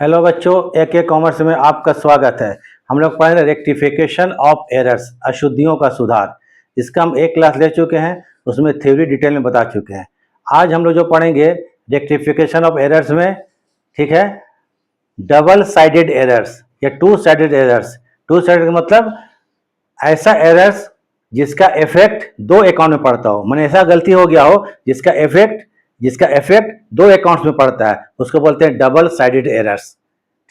Hello बच्चों, AK commerce में आपका स्वागत है। हम लोग पढ़ रहे रेक्टिफिकेशन ऑफ एरर्स, अशुद्धियों का सुधार। इसका हम एक क्लास ले चुके हैं, उसमें थ्योरी डिटेल में बता चुके हैं। आज हम लोग जो पढ़ेंगे रेक्टिफिकेशन ऑफ एरर्स में, ठीक है, डबल साइडेड एरर्स या two sided errors. Two sided का मतलब ऐसा एरर्स जिसका इफेक्ट दो अकाउंट में पड़ता हो, मैंने ऐसा गलती हो गया हो जिसका इफेक्ट दो अकाउंट्स में पड़ता है, उसको बोलते हैं डबल साइडेड एरर्स।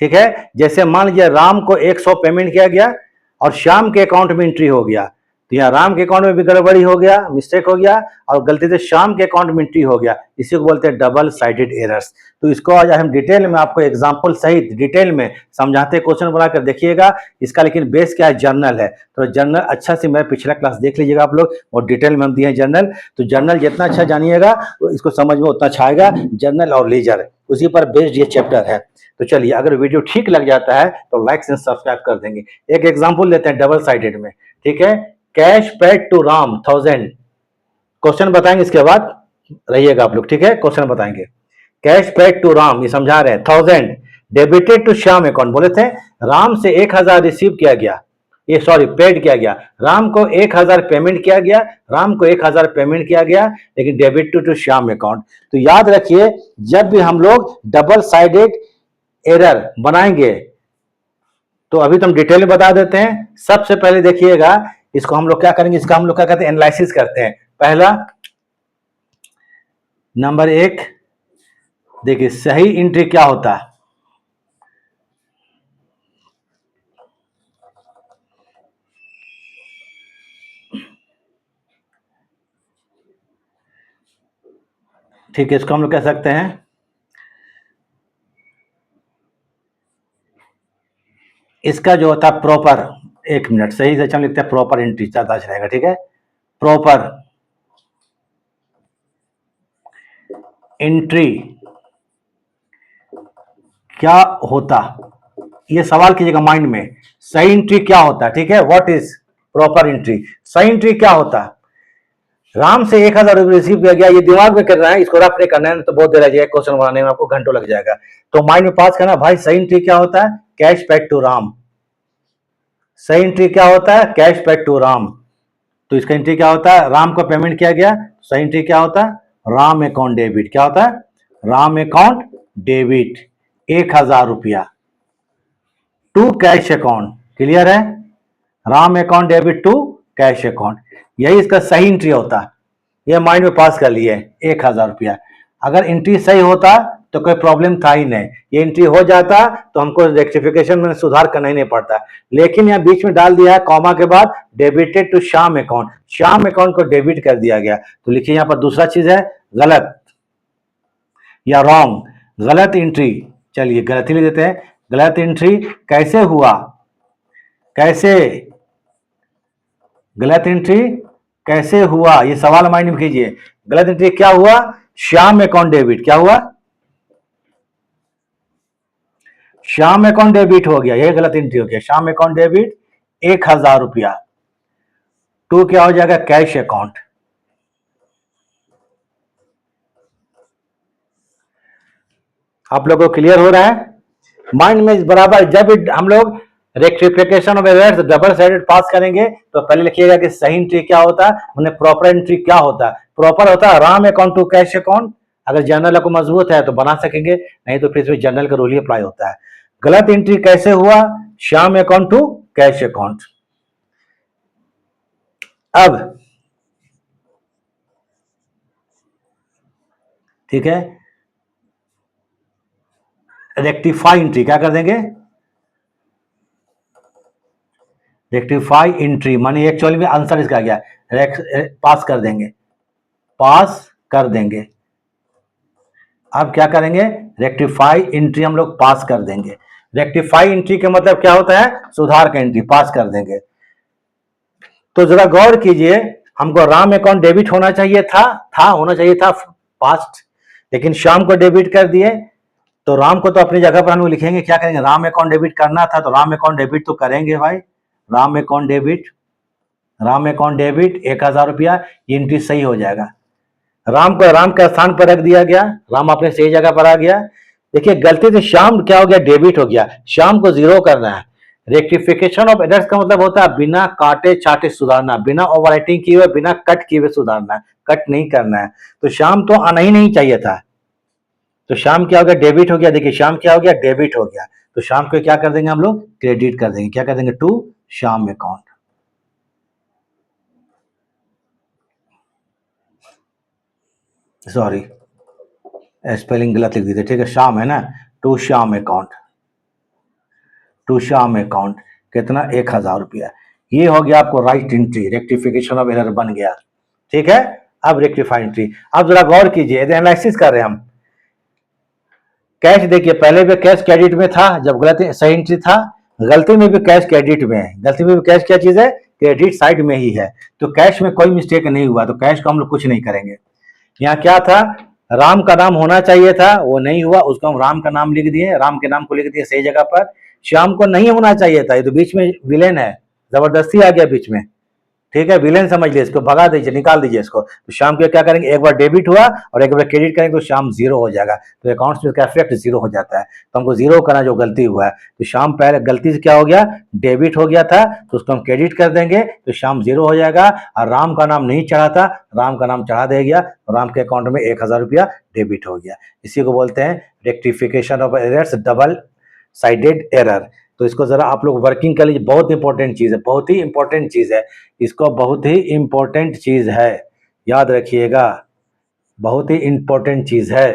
ठीक है, जैसे मान लीजिए राम को 100 पेमेंट किया गया और श्याम के अकाउंट में एंट्री हो गया, तो यहाँ राम के अकाउंट में भी गड़बड़ी हो गया, मिस्टेक हो गया, और गलती से श्याम के अकाउंट में एंट्री हो गया। इसी को बोलते हैं डबल साइडेड एरर्स। तो इसको आज हम डिटेल में आपको एग्जांपल सहित डिटेल में समझाते क्वेश्चन बनाकर देखिएगा। इसका लेकिन बेस क्या है, जर्नल है। तो जर्नल अच्छा से मेरा पिछला क्लास देख लीजिएगा आप लोग, और डिटेल में हम दिए हैं जर्नल। तो जर्नल जितना अच्छा जानिएगा तो इसको समझ में उतना अच्छा आएगा। जर्नल और लीजर उसी पर बेस्ड ये चैप्टर है। तो चलिए, अगर वीडियो ठीक लग जाता है तो लाइक एंड सब्सक्राइब कर देंगे। एक एग्जांपल लेते हैं डबल साइडेड में, ठीक है। Cash paid to Ram 1000, question बताएंगे, इसके बाद रहिएगा आप लोग, ठीक है। क्वेश्चन बताएंगे, कैश पेड टू राम, ये समझा रहे हैं, 1000 डेबिटेड टू श्याम अकाउंट। बोले थे राम से 1000 रिसीव किया गया, ये सॉरी पेड किया गया, राम को 1000 पेमेंट किया गया, लेकिन डेबिट टू श्याम अकाउंट। तो याद रखिए, जब भी हम लोग डबल साइडेड एरर बनाएंगे, तो अभी तो हम डिटेल में बता देते हैं। सबसे पहले देखिएगा, इसको हम लोग क्या करेंगे, इसका हम लोग क्या कहते हैं, एनालिसिस करते हैं। पहला नंबर 1 देखिए, सही एंट्री क्या होता है। ठीक है, इसको हम लोग कह सकते हैं इसका जो होता है प्रॉपर, एक मिनट सही से हम लिखते हैं प्रॉपर एंट्री, ज्यादा अच्छा रहेगा, ठीक है। प्रॉपर एंट्री क्या होता, ये सवाल कीजिएगा माइंड में। सही एंट्री क्या होता है, ठीक है। व्हाट इज प्रॉपर एंट्री, सही एंट्री क्या होता है। राम से 1000 रुपये रिसीव किया गया, ये दिमाग में कर रहा है, इसको रफ नहीं करना है तो बहुत देर लग जाएगा, क्वेश्चन बनाने में आपको घंटों लग जाएगा। तो माइंड में पास करना, भाई सही एंट्री क्या होता है, कैश पेड टू राम। सही एंट्री क्या होता है, कैश पेड टू राम। तो इसका एंट्री क्या होता है, राम को पेमेंट किया गया। सही एंट्री क्या होता है, राम अकाउंट डेबिट। क्या होता है, राम अकाउंट डेबिट 1000 रुपया टू कैश अकाउंट। क्लियर है, Ram account debit to cash account, यही इसका सही एंट्री होता है। ये माइंड में पास कर लिए 1000 रुपया। अगर एंट्री सही होता तो कोई प्रॉब्लम था ही नहीं, ये एंट्री हो जाता तो हमको रेक्टिफिकेशन में सुधार करना ही नहीं पड़ता। लेकिन यहाँ बीच में डाल दिया है कॉमा के बाद debited to Shyam account, Shyam account को डेबिट कर दिया गया। तो लिखिए यहाँ पर दूसरा चीज है गलत या रॉन्ग, गलत एंट्री। चलिए गलत ही लिख देते हैं, गलत एंट्री कैसे हुआ, कैसे गलत एंट्री कैसे हुआ, ये सवाल माइंड में कीजिए। गलत एंट्री क्या हुआ, श्याम अकाउंट डेबिट। क्या हुआ, श्याम अकाउंट डेबिट हो गया, यही गलत एंट्री हो गया। श्याम अकाउंट डेबिट 1000 रुपया टू क्या हो जाएगा, कैश अकाउंट। आप लोगों को क्लियर हो रहा है माइंड में बराबर। जब हम लोग rectification of errors double sided pass करेंगे तो पहले लिखिएगा कि सही एंट्री क्या होता है, मतलब प्रॉपर एंट्री क्या होता है। प्रॉपर होता है Ram account to cash account. अगर जर्नल को मजबूत है तो बना सकेंगे, नहीं तो फिर जर्नल का रूल ही अप्लाई होता है। गलत एंट्री कैसे हुआ, Shyam account to cash account. अब ठीक है, रेक्टिफाई एंट्री क्या कर देंगे, रेक्टिफाई एंट्री माने एक्चुअली में आंसर इसका गया, पास कर देंगे, पास कर देंगे। अब क्या करेंगे, रेक्टिफाई एंट्री हम लोग पास कर देंगे। रेक्टिफाई एंट्री का मतलब क्या होता है, सुधार का एंट्री, पास कर देंगे। तो जरा गौर कीजिए, हमको राम अकाउंट डेबिट होना चाहिए होना चाहिए था पास्ट, लेकिन श्याम को डेबिट कर दिए। तो राम को तो अपनी जगह पर हम लोग लिखेंगे, क्या करेंगे, राम अकाउंट डेबिट करना था तो राम अकाउंट डेबिट तो करेंगे भाई। राम अकाउंट डेबिट 1000 रुपया, ये एंट्री सही हो जाएगा। राम को राम के स्थान पर रख दिया गया, राम अपने सही जगह पर आ गया। देखिए गलती से शाम क्या हो गया, डेबिट हो गया, शाम को जीरो करना है। रेक्टिफिकेशन ऑफ एरर्स का मतलब होता है बिना काटे छाटे सुधारना, बिना ओवरराइटिंग किए हुए, बिना कट किए हुए सुधारना है, कट नहीं करना है। तो शाम तो आना ही नहीं चाहिए था, तो शाम क्या हो गया, डेबिट हो गया। देखिए शाम क्या हो गया, डेबिट हो गया। तो शाम को क्या कर देंगे हम लोग, क्रेडिट कर देंगे। क्या कर देंगे, टू शाम अकाउंट। सॉरी, स्पेलिंग गलत लिख दी थी, ठीक है, शाम है ना, टू शाम अकाउंट, टू शाम अकाउंट कितना, 1000 रुपया। ये हो गया आपको right entry, rectification of error बन गया, ठीक है। अब रेक्टिफाई एंट्री, अब जरा गौर कीजिए, एनालिसिस कर रहे हैं हम। कैश देखिए, पहले भी कैश क्रेडिट में था जब गलती सही एंट्री था, गलती में भी कैश क्रेडिट में है, गलती में भी कैश क्या चीज है, क्रेडिट साइड में ही है। तो कैश में कोई मिस्टेक नहीं हुआ, तो कैश को हम लोग कुछ नहीं करेंगे। यहाँ क्या था, राम का नाम होना चाहिए था, वो नहीं हुआ, उसको हम राम का नाम लिख दिए, राम के नाम को लिख दिए सही जगह पर। श्याम को नहीं होना चाहिए था, ये तो बीच में विलेन है, जबरदस्ती आ गया बीच में, ठीक है, विलेन समझ लीजिए इसको, भगा दीजिए, निकाल दीजिए इसको। तो शाम को क्या करेंगे, एक बार डेबिट हुआ और एक बार क्रेडिट करेंगे तो शाम जीरो हो जाएगा, तो अकाउंट्स में इसका इफेक्ट जीरो हो जाता है। तो हमको जीरो करना, जो गलती हुआ है, तो शाम पहले गलती से क्या हो गया, डेबिट हो गया था, तो उसको हम क्रेडिट कर देंगे, तो शाम जीरो हो जाएगा। और राम का नाम नहीं चढ़ा था, राम का नाम चढ़ा दे गया, राम के अकाउंट में 1000 रुपया डेबिट हो गया। इसी को बोलते हैं rectification of errors, double sided error. तो इसको जरा आप लोग वर्किंग कर लीजिए, बहुत इंपॉर्टेंट चीज है, बहुत ही इंपॉर्टेंट चीज है, इसको बहुत ही इंपॉर्टेंट चीज है, याद रखिएगा, बहुत ही इंपॉर्टेंट चीज है।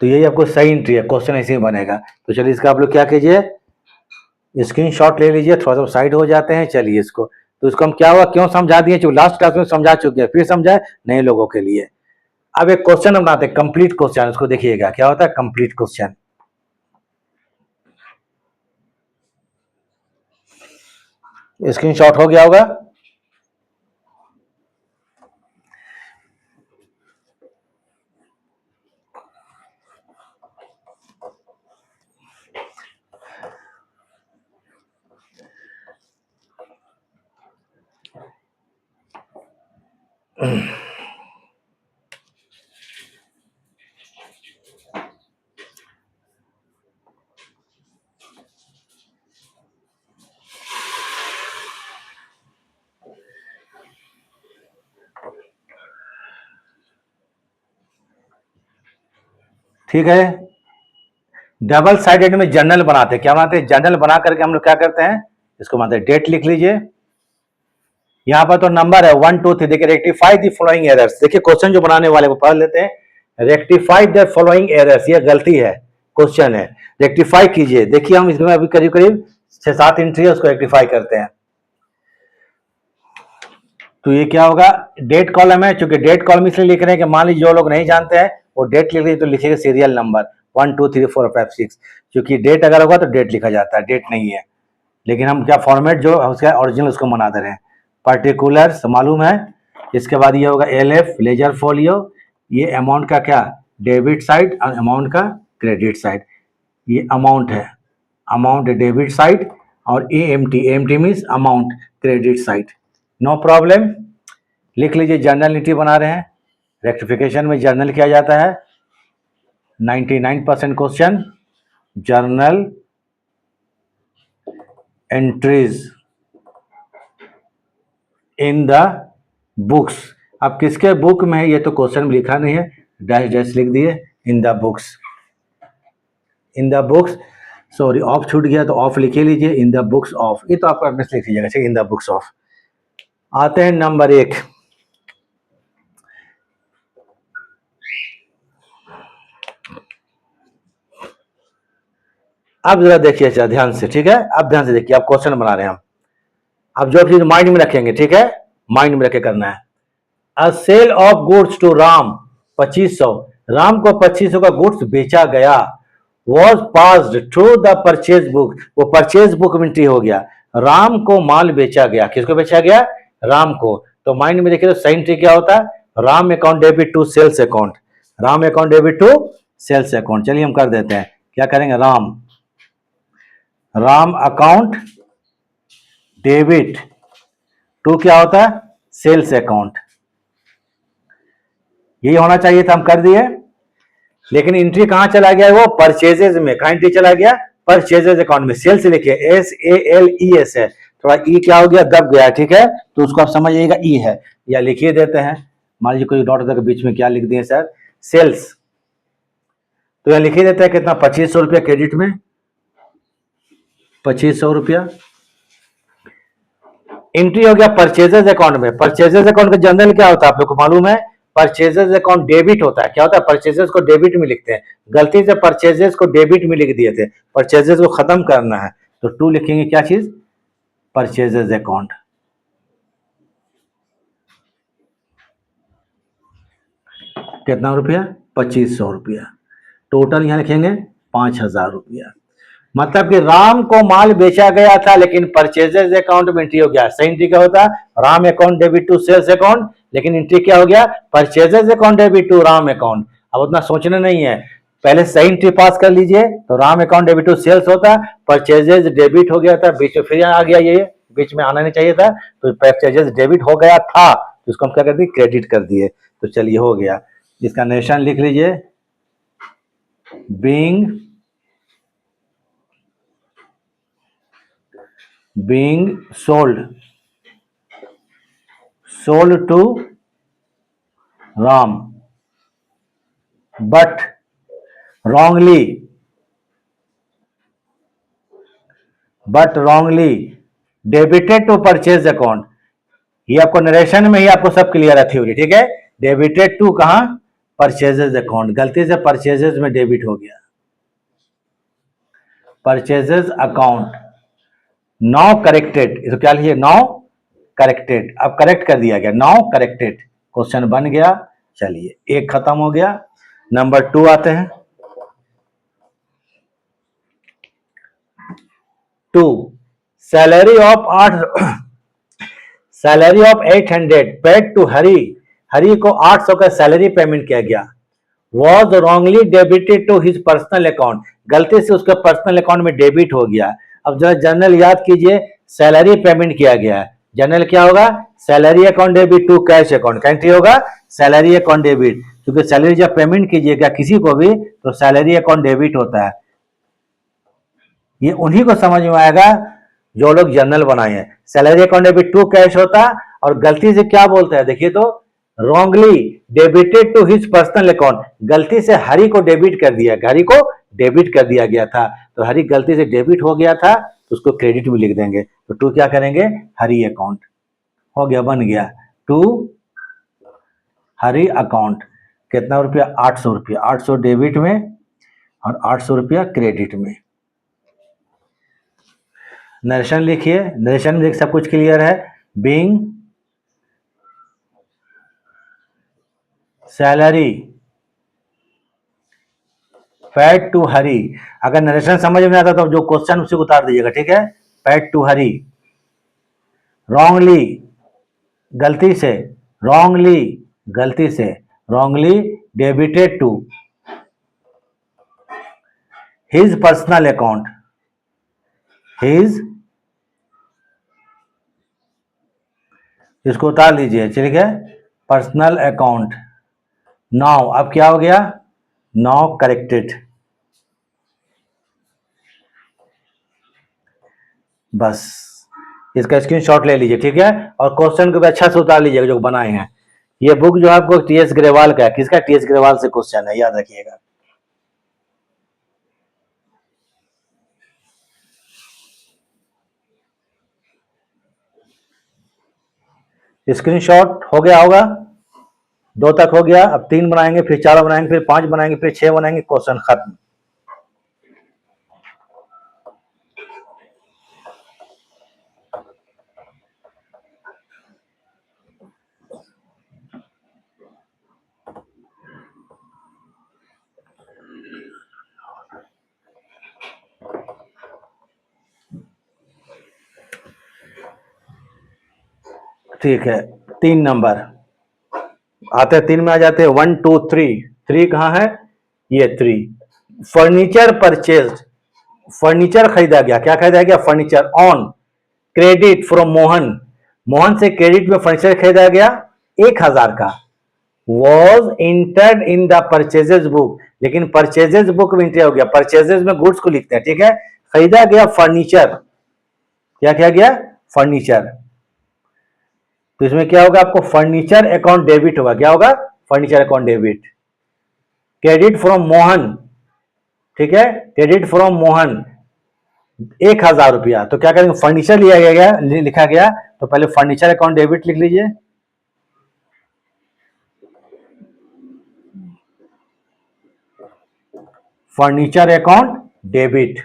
तो यही आपको सही एंट्री है, क्वेश्चन ऐसे ही बनेगा। तो चलिए इसका आप लोग क्या कीजिए, स्क्रीनशॉट ले लीजिए, थोड़ा सा साइड हो जाते हैं। चलिए इसको, तो इसको हम क्या हुआ, क्यों समझा दिए, जो लास्ट क्लास में समझा चुके हैं, फिर समझाए नए लोगों के लिए। अब एक क्वेश्चन हम बनाते हैं, कंप्लीट क्वेश्चन, उसको देखिएगा क्या होता है कंप्लीट क्वेश्चन। स्क्रीनशॉट हो गया होगा। ठीक है, डबल साइडेड में जर्नल बनाते हैं, क्या बनाते हैं, जर्नल बना करके हम लोग क्या करते हैं, इसको बनाते हैं, डेट लिख लीजिए। यहाँ पर तो नंबर है 1 2 3, देखिए रेक्टिफाई द फॉलोइंग एरर्स। देखिए क्वेश्चन जो बनाने वाले को पढ़ लेते हैं, रेक्टिफाई द फॉलोइंग एरर्स, ये गलती है, क्वेश्चन है, रेक्टिफाई कीजिए। देखिए हम इसमें अभी करीब करीब 6-7 एंट्री है, उसको रेक्टिफाई करते हैं। तो ये क्या होगा, डेट कॉलम है, चूंकि डेट कॉलम इसलिए लिख रहे हैं कि मान लीजिए जो लोग नहीं जानते हैं वो डेट लिख रहे तो लिखेगा सीरियल नंबर 1 2 3 4 5 6, क्योंकि डेट अगर होगा तो डेट लिखा जाता है, डेट नहीं है। लेकिन हम क्या फॉर्मेट जो उसका ओरिजिनल उसको बना दे रहे हैं। पर्टिकुलर्स मालूम है, इसके बाद ये होगा LF लेजर फोलियो, ये अमाउंट का क्या, डेबिट साइड, और अमाउंट का क्रेडिट साइड। ये अमाउंट है, अमाउंट डेबिट साइड, और AMT means amount credit side. No problem, लिख लीजिए। जर्नल एंट्री बना रहे हैं, रेक्टिफिकेशन में जर्नल किया जाता है। 99% question journal entries in the books. अब किसके बुक में है ये तो क्वेश्चन में लिखा नहीं है, डैश डैश लिख दिए, in the books, in the books, sorry of छूट गया तो ऑफ लिख लीजिए, इन द बुक्स ऑफ, ये तो आप अपने से लिख लीजिएगा, ठीक, इन द बुक्स ऑफ। आते हैं नंबर 1, अब जरा देखिए, अच्छा ध्यान से, ठीक है, अब ध्यान से देखिए, आप क्वेश्चन बना रहे हैं हम, अब जो चीज माइंड में रखेंगे, ठीक है, माइंड में रखे करना है। A sale of goods to Ram 2500, Ram को 2500 का गुड्स बेचा गया, was passed through the purchase book, वो परचेज बुक में एंट्री हो गया, राम को माल बेचा गया, किसको बेचा गया, राम को। तो माइंड में देखिए तो सही एंट्री क्या होता है, Ram account debit to sales account, Ram account debit to sales account. चलिए हम कर देते हैं, क्या करेंगे, Ram, Ram account debit to क्या होता है, सेल्स अकाउंट, यही होना चाहिए था, हम कर दिए। लेकिन एंट्री कहाँ चला गया है, वो परचेजेज में। कहाँ एंट्री चला गया, परचेजेज अकाउंट में। सेल्स लिखिए, SALES है, थोड़ा ई क्या हो गया, दब गया, ठीक है, तो उसको आप समझिएगा ई है, या लिखिए देते हैं। मान लीजिए कोई डॉट के बीच में क्या लिख दिए सर, सेल्स, तो यह लिखिए देते हैं कितना, 2500 रुपया क्रेडिट में, 2500 रुपया। एंट्री हो गया परचेजेज अकाउंट में। परचेजेज अकाउंट का जनरल क्या होता है आप लोग को मालूम है, परचेजेज अकाउंट डेबिट होता है। क्या होता है, परचेजेज को डेबिट में लिखते हैं, गलती से परचेजेज को डेबिट में लिख दिए थे, परचेजेज को खत्म करना है तो टू लिखेंगे, क्या चीज, परचेजेज अकाउंट। कितना रुपया, 2500 रुपया। टोटल यहां लिखेंगे 5000 रुपया। मतलब कि राम को माल बेचा गया था लेकिन परचेजेज अकाउंट में एंट्री हो गया। सही एंट्री क्या होता, Ram account debit to sales account, लेकिन एंट्री क्या हो गया, purchases account debit to Ram account. अब उतना सोचना नहीं है, पहले सही एंट्री पास कर लीजिए, तो Ram account debit to sales होता, परचेजेज डेबिट हो गया था, बीच में फिर आ गया, ये बीच में आना नहीं चाहिए था, तो परचेजेज डेबिट हो गया था, तो इसको हम क्या कर दिए, क्रेडिट कर दिए। तो चलिए हो गया। इसका नेशन लिख लीजिए, being sold to Ram but wrongly debited to purchase account। ये आपको नरेशन में ही आपको सब क्लियर है थ्योरी, ठीक है। डेबिटेड टू कहां, परचेजेज अकाउंट, गलती से परचेजेज में डेबिट हो गया, परचेजेज अकाउंट नाउ करेक्टेड। इसको क्या लिखिए, नाउ करेक्टेड, अब करेक्ट कर दिया गया, नाउ करेक्टेड, क्वेश्चन बन गया। चलिए एक खत्म हो गया, नंबर 2 आते हैं। 2 salary of 800 paid to Hari. Hari को 800 का सैलरी पेमेंट किया गया। Was wrongly debited to his personal account, गलती से उसके पर्सनल अकाउंट में डेबिट हो गया। अब जरा जनरल याद कीजिए, सैलरी पेमेंट किया गया है, जनरल क्या होगा, salary account debit to cash account, कैंट्री होगा सैलरी अकाउंट डेबिट, क्योंकि सैलरी जब पेमेंट कीजिएगा किसी को भी तो सैलरी अकाउंट डेबिट होता है। ये उन्हीं को समझ में आएगा जो लोग जनरल बनाए हैं। Salary account debit to cash होता, और गलती से क्या बोलता है देखिए, तो wrongly debited to his personal account, गलती से हरी को डेबिट कर दिया, हरी को डेबिट कर दिया गया था, तो हरी गलती से डेबिट हो गया था तो उसको क्रेडिट में लिख देंगे। तो टू क्या करेंगे, हरी अकाउंट, हो गया, बन गया टू हरी अकाउंट। कितना रुपया, 800 रुपया, 800 डेबिट में और 800 रुपया क्रेडिट में। नरेशन लिखिए, नरेशन में सब कुछ क्लियर है। बीइंग सैलरी पेड टू हरी। अगर नरेशन समझ में आता तो जो क्वेश्चन उसे उतार दीजिएगा, ठीक है। पेड टू हरी, रॉन्गली गलती से, wrongly debited to his personal account, इसको उतार लीजिए, ठीक है, पर्सनल अकाउंट। नाउ अब क्या हो गया, नाउ करेक्टेड। बस इसका स्क्रीनशॉट ले लीजिए, ठीक है, और क्वेश्चन को भी अच्छा से उतार लीजिएगा जो बनाए हैं। ये बुक जो है आपको TS ग्रेवाल का है, किसका, TS ग्रेवाल से क्वेश्चन है, याद रखिएगा। स्क्रीनशॉट हो गया होगा, 2 तक हो गया, अब 3 बनाएंगे, फिर 4 बनाएंगे, फिर 5 बनाएंगे, फिर 6 बनाएंगे, क्वेश्चन खत्म। ठीक है, 3 नंबर आते हैं, 3 में आ जाते हैं, 1 2 3। 3 कहाँ है, ये 3। फर्नीचर परचेज, फर्नीचर खरीदा गया, क्या खरीदा गया, furniture on credit from Mohan. Mohan से क्रेडिट में फर्नीचर खरीदा गया 1000 का। Was entered in the purchases book, लेकिन परचेजेज बुक में एंट्री हो गया। परचेजेज में गुड्स को लिखते हैं, ठीक है। खरीदा गया फर्नीचर, क्या किया गया, फर्नीचर। तो इसमें क्या होगा, आपको फर्नीचर अकाउंट डेबिट होगा। क्या होगा, furniture account debit. Credit from Mohan, ठीक है, क्रेडिट फ्रॉम मोहन 1,000 रुपया। तो क्या करेंगे, फर्नीचर लिया गया, लिखा गया, तो पहले फर्नीचर अकाउंट डेबिट लिख लीजिए। Furniture account debit,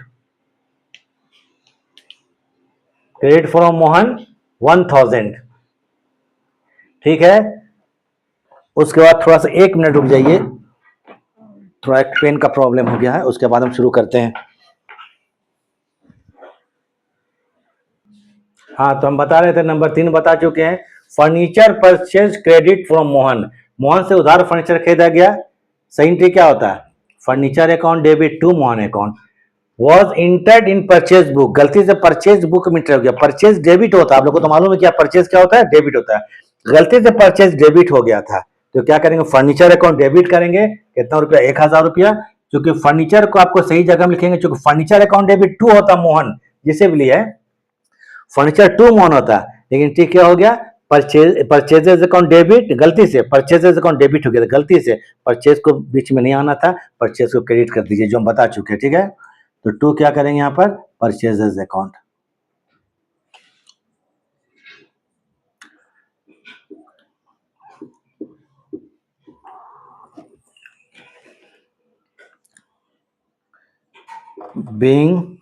credit from Mohan 1,000, ठीक है। उसके बाद थोड़ा सा 1 मिनट रुक जाइए, थोड़ा एक पेन का प्रॉब्लम हो गया है, उसके बाद हम शुरू करते हैं। हाँ, तो हम बता रहे थे, नंबर 3 बता चुके हैं। Furniture purchase credit from Mohan, Mohan से उधार फर्नीचर खरीदा गया। सही एंट्री क्या होता है, furniture account debit to Mohan account. Was entered in purchase book, गलती से परचेज बुक में इंटर हो गया। परचेज डेबिट होता है, आप लोग को तो मालूम है क्या परचेज क्या होता है, डेबिट होता है। गलती से परचेज डेबिट हो गया था, तो क्या करेंगे, फर्नीचर अकाउंट डेबिट करेंगे। कितना रुपया, 1,000 रुपया। क्योंकि फर्नीचर को आपको सही जगह में लिखेंगे, क्योंकि फर्नीचर अकाउंट डेबिट टू होता मोहन, जिसे भी लिया है फर्नीचर टू मोहन होता है। लेकिन ठीक क्या हो गया, परचेजेज अकाउंट डेबिट, गलती से परचेजेज अकाउंट डेबिट हो गया, गलती से परचेज को बीच में नहीं आना था, परचेज को क्रेडिट कर दीजिए, जो हम बता चुके हैं, ठीक है। तो टू क्या करेंगे यहां पर, purchases account. Being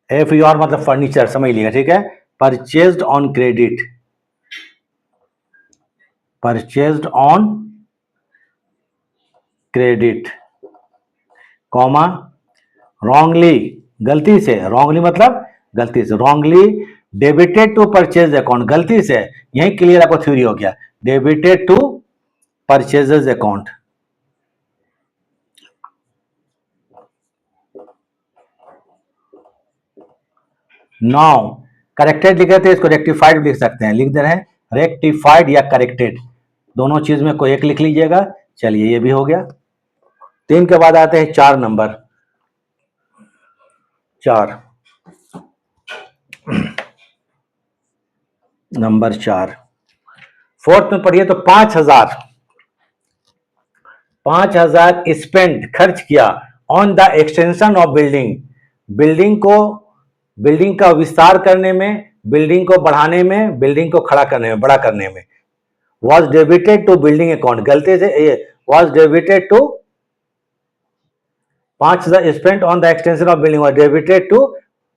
F U R मतलब फर्नीचर, समझ लिएगा, ठीक है। Purchased on credit, purchased on credit, comma wrongly, गलती से, रॉन्गली मतलब गलती से, wrongly debited to purchase account, गलती से, यही क्लियर आपको थ्योरी हो गया, debited to purchases account. Now corrected लिखे थे, इसको रेक्टिफाइड लिख सकते हैं, लिख दे रहे हैं रेक्टिफाइड या करेक्टेड, दोनों चीज में कोई एक लिख लीजिएगा। चलिए, ये भी हो गया। 3 के बाद आते हैं 4 नंबर, 4 नंबर 4 फोर्थ में पढ़िए। तो 5,000 स्पेंड, खर्च किया, on the extension of building, building को, बिल्डिंग का विस्तार करने में, बिल्डिंग को बढ़ाने में, बिल्डिंग को खड़ा करने में, बड़ा करने में। Was debited to building account, गलती से ये was debited to 5,000 spent on the extension of building, was debited to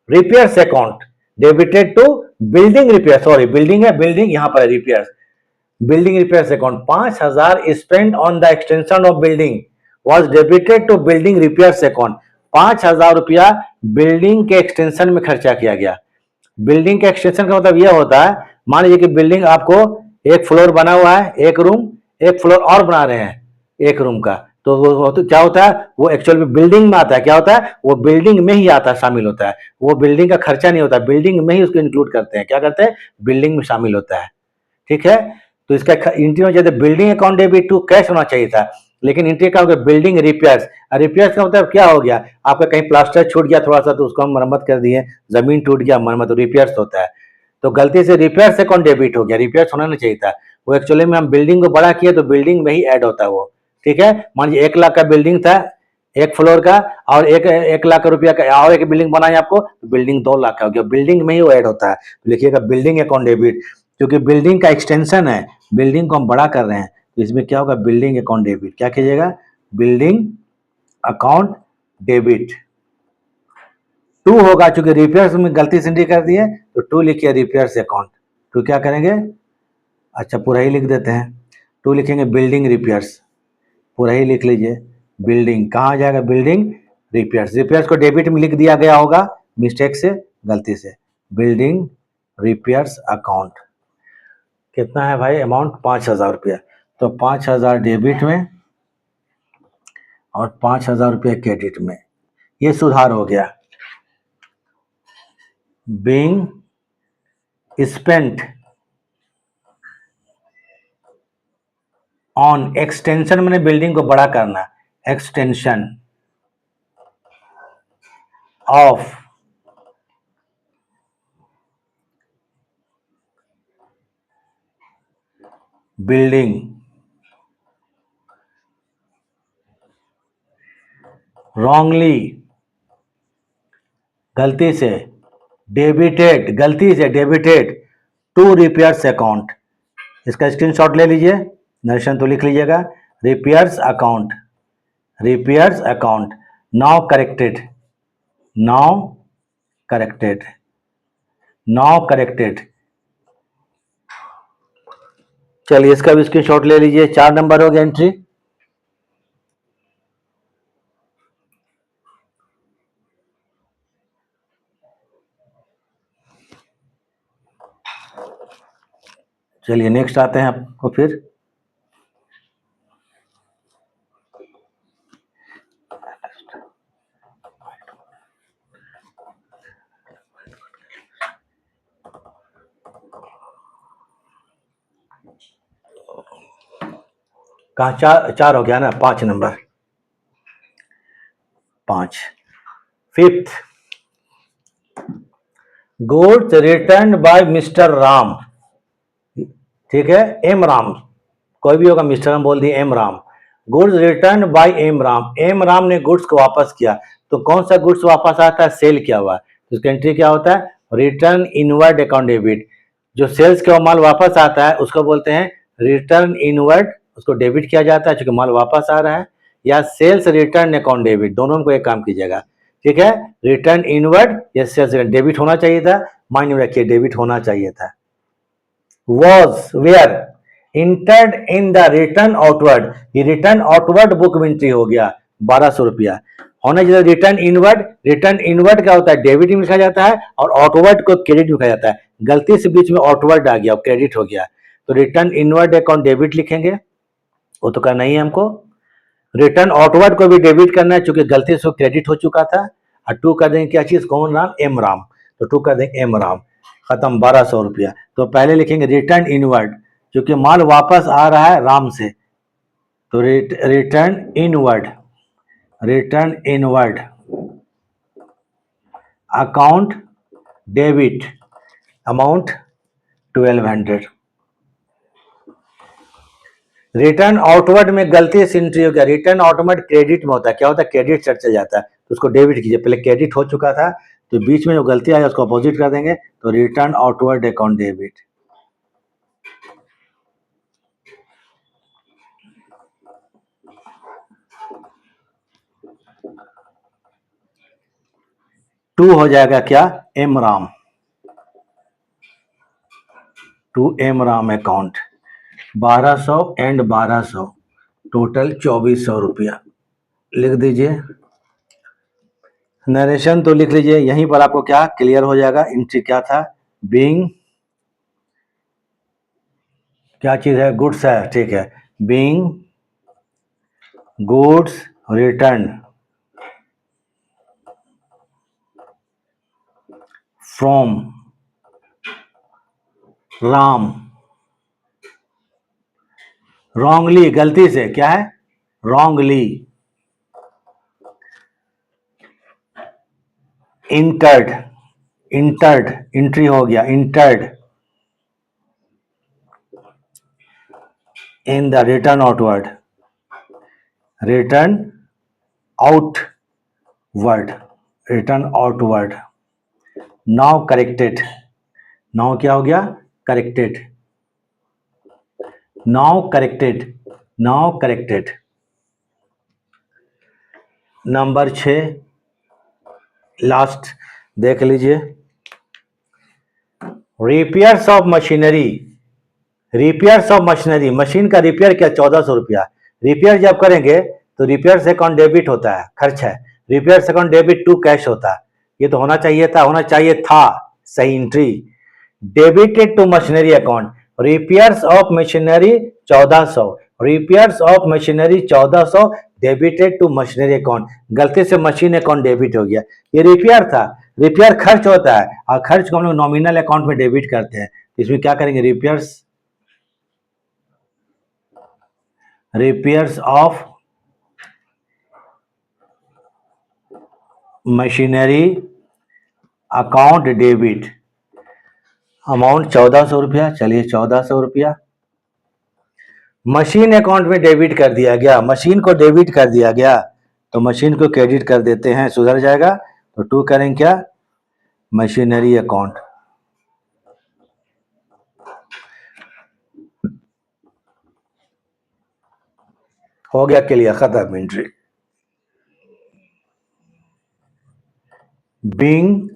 repairs account, debited to building repair, sorry building है, बिल्डिंग यहां पर repairs, building repairs account. 5,000 spend on the extension of building was debited to building repairs account. 5,000 रुपया building के extension में खर्चा किया गया। Building के एक्सटेंशन का मतलब यह होता है, मान लीजिए कि बिल्डिंग आपको एक फ्लोर बना हुआ है, एक रूम, एक फ्लोर और बना रहे हैं एक रूम का, तो वो तो क्या होता है, वो एक्चुअल में बिल्डिंग में आता है, क्या होता है, वो बिल्डिंग में ही आता है, शामिल होता है, वो बिल्डिंग का खर्चा नहीं होता, बिल्डिंग में ही उसको इंक्लूड करते हैं, क्या करते हैं, बिल्डिंग में शामिल होता है, ठीक है। तो इसका एंट्री में जैसे building account debit to cash होना चाहिए था, लेकिन एंट्री का हो गया बिल्डिंग रिपेयर्स। रिपेयर्स का मतलब क्या हो गया, आपका कहीं प्लास्टर छूट गया थोड़ा सा, तो उसको हम मरम्मत कर दिए, जमीन टूट गया, मरम्मत, रिपेयर्स होता है। तो गलती से रिपेयर्स अकाउंट डेबिट हो गया, रिपेयर्स होना नहीं चाहिए था, वो एक्चुअली में हम बिल्डिंग को बड़ा किए तो बिल्डिंग में ही ऐड होता है वो, ठीक है। मान लीजिए 1 लाख का बिल्डिंग था, एक फ्लोर का, और 1 लाख रुपया का और एक बिल्डिंग बनाई आपको, तो बिल्डिंग 2 लाख का हो गया, बिल्डिंग में ही वो ऐड होता है। तो लिखिएगा बिल्डिंग अकाउंट डेबिट, क्योंकि बिल्डिंग का एक्सटेंशन है, बिल्डिंग को हम बड़ा कर रहे हैं, तो इसमें क्या होगा, बिल्डिंग अकाउंट डेबिट, क्या कीजिएगा, बिल्डिंग अकाउंट डेबिट। टू होगा, चूंकि रिपेयर्स में गलती से एंट्री कर दिए, तो टू लिखिए रिपेयर्स अकाउंट। तो क्या करेंगे, अच्छा पूरा ही लिख देते हैं, टू लिखेंगे बिल्डिंग रिपेयर्स, पूरा ही लिख लीजिए, बिल्डिंग कहाँ जाएगा, बिल्डिंग रिपेयर्स, रिपेयर्स को डेबिट में लिख दिया गया होगा मिस्टेक से, गलती से, बिल्डिंग रिपेयर्स अकाउंट। कितना है भाई अमाउंट, 5,000 रुपया। तो 5,000 डेबिट में और 5,000 रुपया क्रेडिट में, ये सुधार हो गया। बीइंग स्पेंट ऑन, एक्सटेंशन मैंने बिल्डिंग को बड़ा करना, एक्सटेंशन ऑफ बिल्डिंग, रॉन्गली, गलती से, डेबिटेड, गलती से डेबिटेड टू रिपेयर्स अकाउंट। इसका स्क्रीनशॉट ले लीजिए, नरेशन तो लिख लीजिएगा, repairs account, repairs account, now corrected, now corrected, now corrected. चलिए इसका भी स्क्रीनशॉट ले लीजिए, 4 नंबर हो गया एंट्री। चलिए नेक्स्ट आते हैं आपको फिर, कहाँ चार हो गया ना, 5 number, 5। Fifth, goods return by mister Ram, ठीक है, एम राम, कोई भी होगा, मिस्टर राम बोल दिए, M Ram. Goods return by M Ram, M Ram ने गुड्स को वापस किया, तो कौन सा गुड्स वापस आता है, सेल किया हुआ, तो इसका एंट्री क्या होता है, रिटर्न इनवर्ड अकाउंट डेबिट। जो सेल्स का माल वापस आता है उसको बोलते हैं रिटर्न इनवर्ड, उसको डेबिट किया जाता है क्योंकि माल वापस आ रहा है, या सेल्स रिटर्न अकाउंट डेबिट, दोनों को एक काम कीजिएगा, ठीक है। रिटर्न इनवर्ड या सेल्स डेबिट होना चाहिए था, माइंड में रखिए डेबिट होना चाहिए था। was where entered in the return outward, ये रिटर्न आउटवर्ड बुक में एंट्री हो गया 1200 रुपया होना चाहिए। रिटर्न इनवर्ड, रिटर्न इनवर्ड क्या होता है, डेबिट में लिखा जाता है और आउटवर्ड को क्रेडिट लिखा जाता है, गलती से बीच में आउटवर्ड आ गया, क्रेडिट हो गया, तो रिटर्न इनवर्ड अकाउंट डेबिट लिखेंगे, वो तो करना ही है हमको। रिटर्न आउटवर्ड को भी डेबिट करना है क्योंकि गलती से क्रेडिट हो चुका था, और टू कर देंगे क्या चीज, कौन राम, एम राम, तो टू कर देंगे एम राम, खत्म 1200 रुपया। तो पहले लिखेंगे रिटर्न इनवर्ड, क्योंकि माल वापस आ रहा है राम से, तो return inward, return inward account debit, amount 1200। Return outward में गलती से एंट्री हो गया, रिटर्न आउटवर्ड क्रेडिट में होता है, क्या होता है, क्रेडिट साइड चल जाता है, तो उसको डेबिट कीजिए, पहले क्रेडिट हो चुका था, तो बीच में जो गलती आई उसको अपोजिट कर देंगे, तो return outward account debit. To हो जाएगा क्या, M Ram, to M Ram account 1200 and 1200, total 2400 रुपया लिख दीजिए। नरेशन तो लिख लीजिए, यहीं पर आपको क्या क्लियर हो जाएगा, एंट्री क्या था, बीइंग, क्या चीज है, गुड्स है, ठीक है, being goods return from Ram, wrongly, गलती से, क्या है, रॉन्गली इंटर्ड, इंटर्ड एंट्री हो गया, entered in the return outward, return outward, return outward, now corrected, now क्या हो गया, corrected, now corrected, now corrected. Number 6 last देख लीजिए, repairs of machinery, repairs of machinery, machine का रिपेयर किया 1400 रुपया, रिपेयर जब करेंगे तो रिपेयर अकाउंट डेबिट होता है, खर्च है, repair account debit to cash होता है, ये तो होना चाहिए था, होना चाहिए था, सही entry, debited to machinery account, repairs of machinery 1400, repairs of machinery 1400 debited to machinery account, गलती से मशीन अकाउंट डेबिट हो गया, ये रिपेयर था, रिपेयर खर्च होता है और खर्च को हम लोग नॉमिनल अकाउंट में डेबिट करते हैं, इसमें क्या करेंगे, repairs repairs of machinery account debit, amount 1400 रुपया। चलिए 1400 रुपया मशीन अकाउंट में डेबिट कर दिया गया, मशीन को डेबिट कर दिया गया तो मशीन को क्रेडिट कर देते हैं, सुधर जाएगा। तो टू करेंगे क्या, मशीनरी अकाउंट। हो गया क्लियर, खत्म entry. Being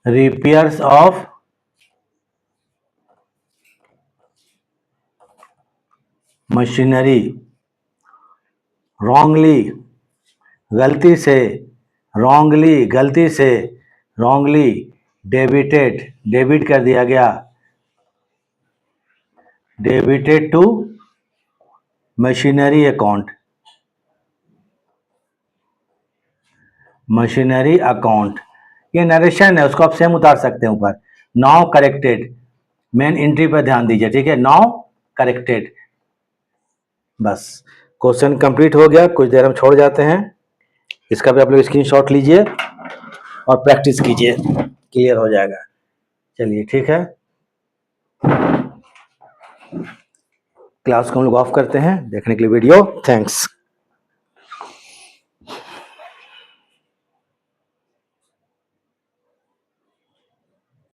repairs of machinery wrongly, गलती से, wrongly गलती से, wrongly debited, डेबिट कर दिया गया, debited to machinery account, machinery account. ये नरेशन है, उसको आप सेम उतार सकते हैं ऊपर। नाउ करेक्टेड, मेन एंट्री पर ध्यान दीजिए, ठीक है, नाउ करेक्टेड। बस क्वेश्चन कंप्लीट हो गया, कुछ देर हम छोड़ जाते हैं। इसका भी आप लोग स्क्रीनशॉट लीजिए और प्रैक्टिस कीजिए, क्लियर हो जाएगा। चलिए ठीक है, क्लास को हम लोग ऑफ करते हैं। देखने के लिए वीडियो थैंक्स।